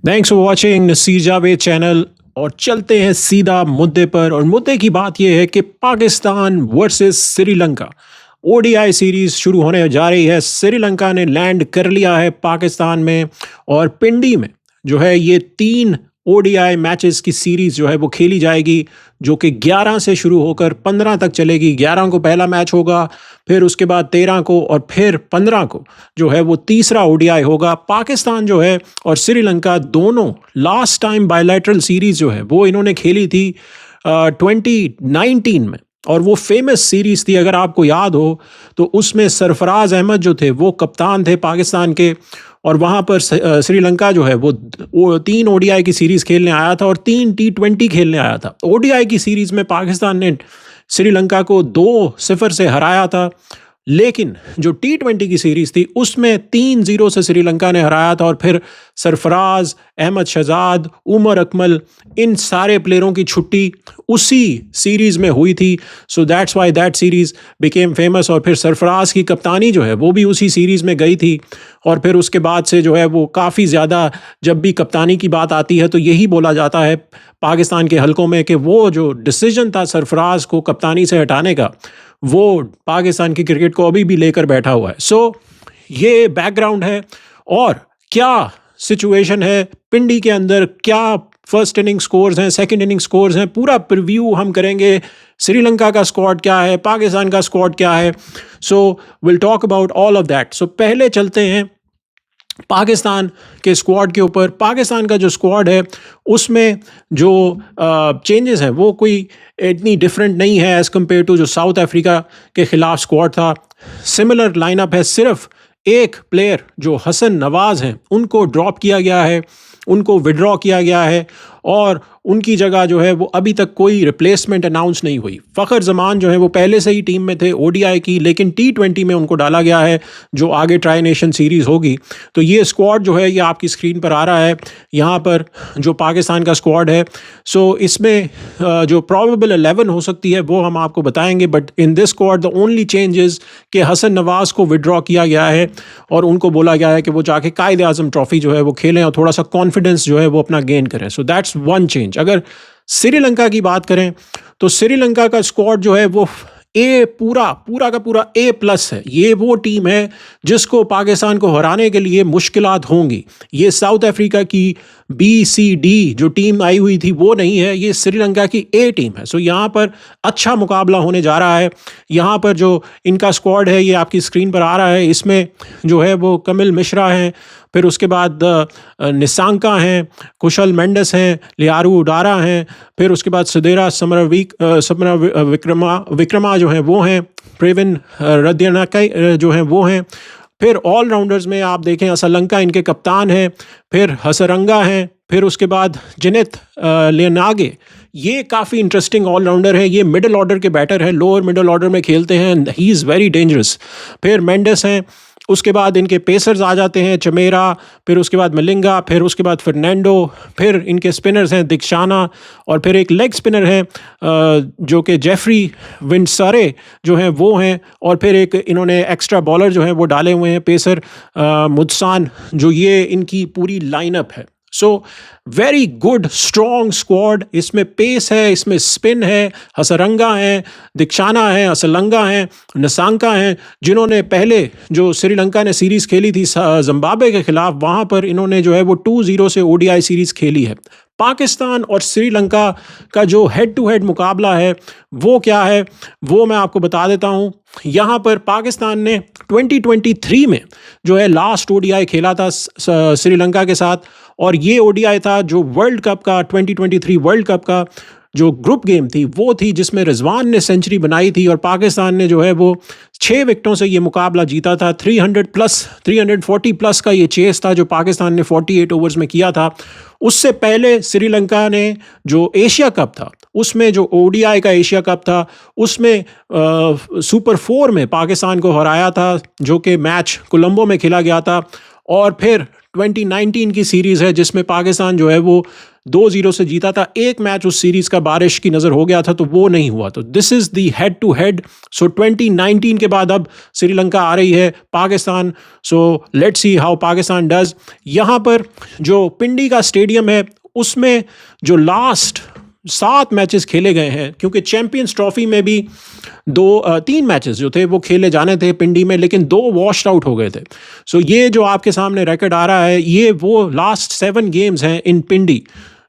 Thanks for watching Naseer Javed channel. और चलते हैं सीधा मुद्दे पर, और मुद्दे की बात यह है कि Pakistan versus Sri Lanka ODI series शुरू होने जा रही है। श्रीलंका ने लैंड कर लिया है पाकिस्तान में, और पिंडी में जो है ये 3 ओडीआई मैचेस की सीरीज जो है वो खेली जाएगी, जो कि 11 से शुरू होकर 15 तक चलेगी। 11 को पहला मैच होगा, फिर उसके बाद 13 को, और फिर 15 को जो है वो तीसरा ओडीआई होगा। पाकिस्तान जो है और श्रीलंका दोनों लास्ट टाइम बायलैटरल सीरीज जो है वो इन्होंने खेली थी 2019 में, और वो फेमस सीरीज थी। अगर आपको याद हो तो उसमें सरफराज अहमद जो थे वो कप्तान थे पाकिस्तान के, और वहाँ पर श्रीलंका जो है वो 3 ओडीआई की सीरीज़ खेलने आया था और 3 T20 खेलने आया था। ओडीआई की सीरीज़ में पाकिस्तान ने श्रीलंका को 2-0 से हराया था, लेकिन जो T20 की सीरीज़ थी उसमें 3-0 से श्रीलंका ने हराया था। और फिर सरफराज, अहमद शहजाद, उमर अकमल, इन सारे प्लेयरों की छुट्टी उसी सीरीज़ में हुई थी। So that's why that series became famous. और फिर सरफराज की कप्तानी जो है वो भी उसी सीरीज़ में गई थी। और फिर उसके बाद से जो है वो काफ़ी ज़्यादा, जब भी कप्तानी की बात आती है तो यही बोला जाता है पाकिस्तान के हलकों में कि वो जो डिसीजन था सरफराज को कप्तानी से हटाने का, वो पाकिस्तान की क्रिकेट को अभी भी लेकर बैठा हुआ है। सो ये बैकग्राउंड है, और क्या सिचुएशन है पिंडी के अंदर, क्या फर्स्ट इनिंग स्कोर्स हैं, सेकंड इनिंग स्कोर्स हैं, पूरा प्रीव्यू हम करेंगे। श्रीलंका का स्क्वाड क्या है, पाकिस्तान का स्क्वाड क्या है। So will talk about all of that. So पहले चलते हैं पाकिस्तान के स्क्वाड के ऊपर। पाकिस्तान का जो स्क्वाड है उसमें जो चेंजेस हैं वो कोई इतनी डिफरेंट नहीं है एज़ कम्पेयर टू जो साउथ अफ्रीका के ख़िलाफ़ स्क्वाड था। सिमिलर लाइनअप है, सिर्फ एक प्लेयर जो हसन नवाज़ हैं उनको ड्रॉप किया गया है, उनको विड्रॉ किया गया है, और उनकी जगह जो है वो अभी तक कोई रिप्लेसमेंट अनाउंस नहीं हुई। फ़खर जमान जो है वो पहले से ही टीम में थे ओडीआई की, लेकिन T20 में उनको डाला गया है जो आगे ट्राई नेशन सीरीज़ होगी। तो ये स्क्वाड जो है ये आपकी स्क्रीन पर आ रहा है यहाँ पर, जो पाकिस्तान का स्क्वाड है। सो इसमें जो प्रॉबेबल 11 हो सकती है वो हम आपको बताएंगे, but in this squad the only change is कि हसन नवाज़ को विड्रॉ किया गया है और उनको बोला गया है कि वो जाके कायद आज़म ट्रॉफ़ी जो है वो खेलें और थोड़ा सा कॉन्फिडेंस जो है वो अपना गेन करें। So that's one change. अगर श्रीलंका की बात करें तो श्रीलंका का स्क्वाड जो है वो पूरा का पूरा A+ है। ये वो टीम है जिसको पाकिस्तान को हराने के लिए मुश्किलात होंगी। ये साउथ अफ्रीका की B-C-D जो टीम आई हुई थी वो नहीं है, ये श्रीलंका की A टीम है। सो यहाँ पर अच्छा मुकाबला होने जा रहा है। यहाँ पर जो इनका स्क्वाड है ये आपकी स्क्रीन पर आ रहा है। इसमें जो है वो कमिल मिश्रा हैं, फिर उसके बाद निसांका हैं, कुशल मेंडिस हैं, लियारू डारा हैं, फिर उसके बाद सुदेरा समरा विक्रमा जो हैं वो हैं, प्रवीण रद्यनाकई जो हैं वो हैं। फिर ऑलराउंडर्स में आप देखें असलंका इनके कप्तान हैं, फिर हसरंगा हैं, फिर उसके बाद जिनित लियनागे, ये काफ़ी इंटरेस्टिंग ऑलराउंडर है। ये मिडिल ऑर्डर के बैटर हैं, लोअर मिडिल ऑर्डर में खेलते हैं, ही इज़ वेरी डेंजरस। फिर मेंडिस हैं, उसके बाद इनके पेसर्स आ जाते हैं, चमेरा, फिर उसके बाद मलिंगा, फिर उसके बाद फर्नांडो, फिर इनके स्पिनर्स हैं दिक्षाना, और फिर एक लेग स्पिनर हैं जो कि जेफरी विंडसरे जो हैं वो हैं, और फिर एक इन्होंने एक्स्ट्रा बॉलर जो हैं वो डाले हुए हैं पेसर मुदसान, जो ये इनकी पूरी लाइनअप है। So very good strong squad. इसमें पेस है, इसमें स्पिन है, हसरंगा हैं, दिक्षाना है, असलंगा हैं, निसांका हैं, जिन्होंने पहले जो श्रीलंका ने सीरीज़ खेली थी जिम्बाब्वे के ख़िलाफ़, वहाँ पर इन्होंने जो है वो 2-0 से ओडीआई सीरीज़ खेली है। पाकिस्तान और श्रीलंका का जो हेड टू हेड मुकाबला है वो क्या है वो मैं आपको बता देता हूँ। यहाँ पर पाकिस्तान ने 2023 में जो है लास्ट ओडीआई खेला था श्रीलंका के साथ, और ये ओडीआई था जो वर्ल्ड कप का 2023 वर्ल्ड कप का जो ग्रुप गेम थी वो थी जिसमें रिजवान ने सेंचुरी बनाई थी, और पाकिस्तान ने जो है वो 6 विकेटों से ये मुकाबला जीता था। 340+ का ये चेस था जो पाकिस्तान ने 48 ओवर्स में किया था। उससे पहले श्रीलंका ने जो एशिया कप था उसमें, जो ओडीआई का एशिया कप था उसमें सुपर 4 में पाकिस्तान को हराया था, जो कि मैच कोलंबो में खेला गया था। और फिर 2019 की सीरीज़ है जिसमें पाकिस्तान जो है वो 2-0 से जीता था। एक मैच उस सीरीज का बारिश की नज़र हो गया था, तो वो नहीं हुआ। तो this is the head to head. So 2019 के बाद अब श्रीलंका आ रही है Pakistan. So let's see how Pakistan does. यहाँ पर जो पिंडी का स्टेडियम है उसमें जो लास्ट 7 मैचेस खेले गए हैं, क्योंकि चैंपियंस ट्रॉफी में भी 3 मैचेस जो थे वो खेले जाने थे पिंडी में, लेकिन 2 वॉश्ड आउट हो गए थे। सो ये जो आपके सामने रिकॉर्ड आ रहा है, ये वो लास्ट 7 गेम्स हैं in Pindi.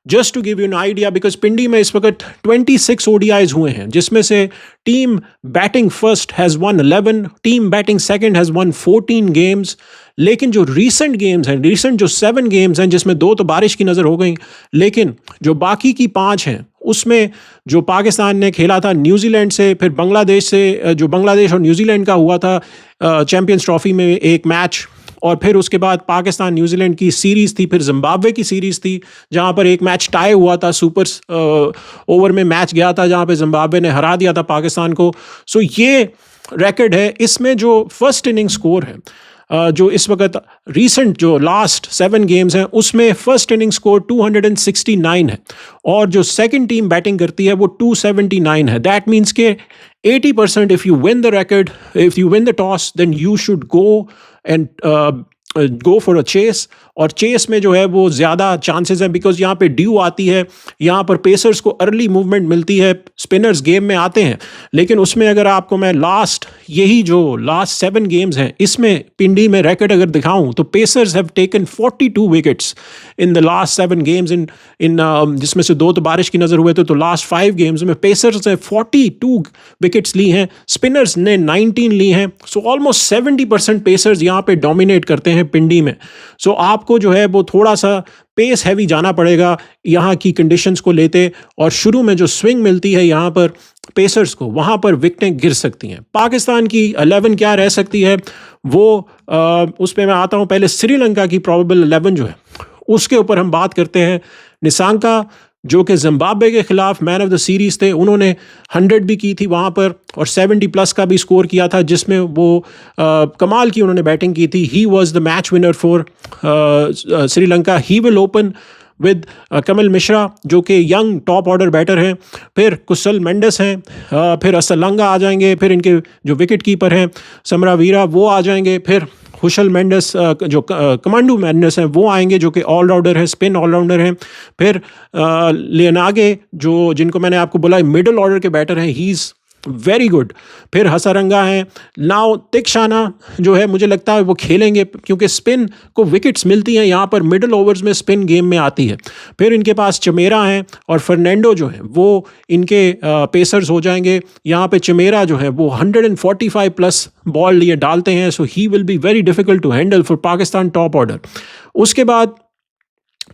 Just to give you an idea, because Pindi में इस वक्त 26 ओडीआईज हुए हैं, जिसमें से team batting first has won 11, team batting second has won 14 games. लेकिन जो रीसेंट गेम्स हैं, रीसेंट जो 7 गेम्स हैं, जिसमें 2 तो बारिश की नज़र हो गई, लेकिन जो बाकी की 5 हैं उसमें जो पाकिस्तान ने खेला था न्यूजीलैंड से, फिर बांग्लादेश से, जो बांग्लादेश और न्यूजीलैंड का हुआ था चैंपियंस ट्रॉफी में एक मैच, और फिर उसके बाद पाकिस्तान न्यूजीलैंड की सीरीज़ थी, फिर जिम्बाब्वे की सीरीज़ थी जहां पर एक मैच टाई हुआ था, सुपर ओवर में मैच गया था जहां पे जिम्बाब्वे ने हरा दिया था पाकिस्तान को। सो ये रिकॉर्ड है। इसमें जो फर्स्ट इनिंग स्कोर है, जो इस वक्त रीसेंट जो लास्ट 7 गेम्स हैं उसमें फर्स्ट इनिंग स्कोर 269 है, और जो सेकंड टीम बैटिंग करती है वो 279 है। दैट मीन्स के 80% if you win the record, if you win the toss, then you should go and go for a chase. और चेस में जो है वो ज़्यादा चांसेस हैं, बिकॉज यहाँ पे ड्यू आती है, यहाँ पर पेसर्स को अर्ली मूवमेंट मिलती है, स्पिनर्स गेम में आते हैं। लेकिन उसमें अगर आपको मैं यही जो लास्ट 7 गेम्स हैं इसमें पिंडी में रिकॉर्ड अगर दिखाऊं, तो pacers have taken 42 wickets in the last 7 games, जिसमें से 2 तो बारिश की नज़र हुए थे। तो लास्ट 5 गेम्स में पेसर्स ने 42 विकेट्स ली हैं, स्पिनर्स ने 19 ली हैं। सो ऑलमोस्ट 70% पेसर्स यहाँ पे डोमिनेट करते हैं पिंडी में। सो आपको जो है वो थोड़ा सा पेस हैवी जाना पड़ेगा यहाँ की कंडीशंस को लेते, और शुरू में जो स्विंग मिलती है यहाँ पर पेसर्स को, वहाँ पर विकेटें गिर सकती हैं। पाकिस्तान की 11 क्या रह सकती है वो उस पर मैं आता हूँ। पहले श्रीलंका की प्रोबेबल 11 जो है उसके ऊपर हम बात करते हैं। निसांका जो कि जिम्बाब्वे के खिलाफ मैन ऑफ द सीरीज़ थे, उन्होंने 100 भी की थी वहाँ पर, और 70 प्लस का भी स्कोर किया था, जिसमें वो कमाल की उन्होंने बैटिंग की थी। He was the match winner for Sri Lanka. He will open with Kamal Mishra जो कि यंग टॉप ऑर्डर बैटर हैं, फिर कुशल मेंडिस हैं, फिर असलंगा आ जाएंगे, फिर इनके जो विकेट कीपर हैं समरावीरा वो आ जाएंगे, फिर हुशल मेंडिस जो कमांडू मेंडिस हैं वो आएंगे जो कि ऑलराउंडर हैं, स्पिन ऑलराउंडर हैं। फिर लियोनागे जो जिनको मैंने आपको बोला मिडिल ऑर्डर के बैटर हैं, ही इज़ वेरी गुड। फिर हसरंगा हैं। नाउ तिक्षाना जो है मुझे लगता है वो खेलेंगे, क्योंकि स्पिन को विकेट्स मिलती हैं यहाँ पर, मिडिल ओवर्स में स्पिन गेम में आती है। फिर इनके पास चमेरा हैं, और फर्नांडो जो है वो इनके पेसर्स हो जाएंगे। यहाँ पे चमेरा जो है वो 145 प्लस बॉल लिए डालते हैं, so he will be very difficult to handle for Pakistan top order. उसके बाद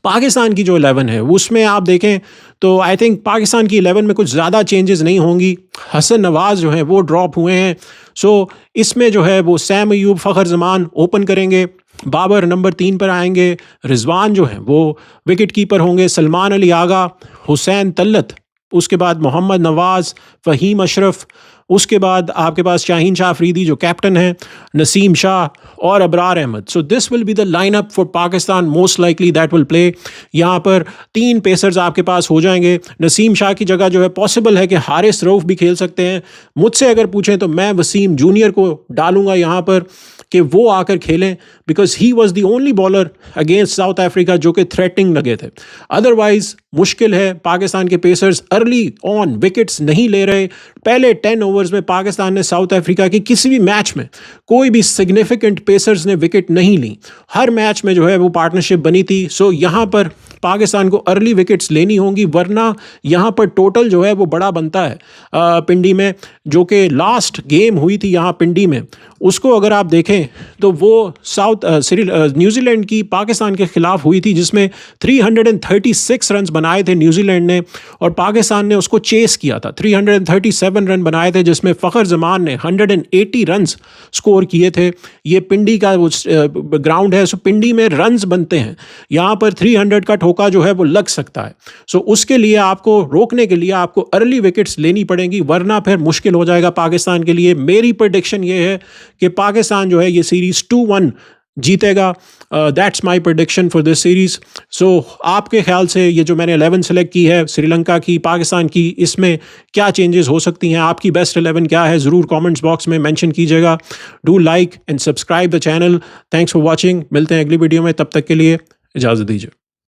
पाकिस्तान की जो 11 है उसमें आप देखें तो आई थिंक पाकिस्तान की 11 में कुछ ज़्यादा चेंजेस नहीं होंगी। हसन नवाज़ जो है वो ड्रॉप हुए हैं। सो इसमें जो है वो सैम अयूब, फ़खर जमान ओपन करेंगे, बाबर नंबर 3 पर आएंगे, रिजवान जो है वो विकेट कीपर होंगे, सलमान अली आगा, हुसैन तल्लत, उसके बाद मोहम्मद नवाज़, फ़हीम अशरफ, उसके बाद आपके पास शाहीन शाह अफरीदी जो कैप्टन है, नसीम शाह और Abrar Ahmed. So this will be the lineup for Pakistan, most likely that will play. यहाँ पर 3 पेसर्स आपके पास हो जाएंगे। नसीम शाह की जगह जो है पॉसिबल है कि हारिस रऊफ भी खेल सकते हैं। मुझसे अगर पूछें तो मैं वसीम जूनियर को डालूंगा यहाँ पर कि वो आकर खेलें, because he was the only bowler against south Africa जो कि थ्रेटनिंग लगे थे। अदरवाइज मुश्किल है, पाकिस्तान के पेसर्स अर्ली ऑन विकेट्स नहीं ले रहे। पहले 10 ओवर्स में पाकिस्तान ने साउथ अफ्रीका की किसी भी मैच में कोई भी सिग्निफिकेंट पेसर्स ने विकेट नहीं ली। हर मैच में जो है वो पार्टनरशिप बनी थी। सो यहाँ पर पाकिस्तान को अर्ली विकेट्स लेनी होंगी, वरना यहाँ पर टोटल जो है वो बड़ा बनता है पिंडी में। जो कि लास्ट गेम हुई थी यहाँ पिंडी में, उसको अगर आप देखें तो वो न्यूजीलैंड की पाकिस्तान के खिलाफ हुई थी, जिसमें 336 रन बनाए थे न्यूजीलैंड ने, और पाकिस्तान ने उसको चेस किया था। 337 रन बनाए थे, जिसमें फ़खर जमान ने 180 रन स्कोर किए थे। ये पिंडी का ग्राउंड है, सो पिंडी में रन्स बनते हैं। यहाँ पर 300 का ठोका जो है वो लग सकता है। सो उसके लिए आपको रोकने के लिए आपको अर्ली विकेट्स लेनी पड़ेंगी, वरना फिर मुश्किल हो जाएगा पाकिस्तान के लिए। मेरी प्रेडिक्शन ये है कि पाकिस्तान जो है ये सीरीज़ 2-1 जीतेगा। That's my prediction for this series. So आपके ख्याल से ये जो मैंने 11 सेलेक्ट की है, श्रीलंका की, पाकिस्तान की, इसमें क्या चेंजेस हो सकती हैं? आपकी बेस्ट 11 क्या है? ज़रूर कमेंट्स बॉक्स में मेंशन कीजिएगा। Do like and subscribe the channel. Thanks for watching. मिलते हैं अगली वीडियो में, तब तक के लिए इजाज़त दीजिए।